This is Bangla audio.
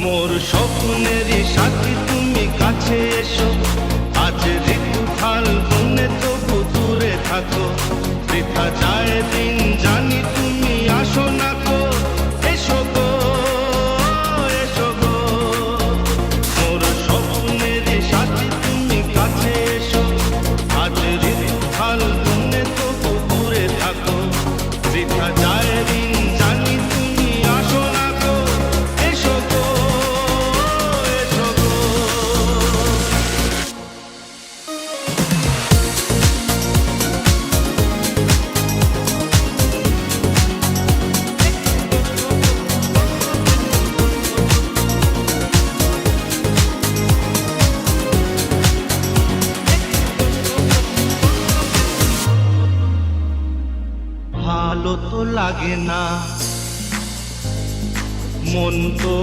মোর স্বপ্নেরই সাথী তুমি কাছে এসো, আজ ঋতু ফাল্গুনে তবু দূরে থাকো, বৃথা যায় দিন জানি তুমি আসো না গো, এসো গো এসো গো। মোর স্বপ্নেরই সাথী তুমি কাছে এসো, আজ ঋতু ফাল্গুনে তবু দূরে থাকো, বৃথা যায় দিন জানি তুমি আসো না গো, এসো গো এসো গো। ভালো তো লাগে না, মন তো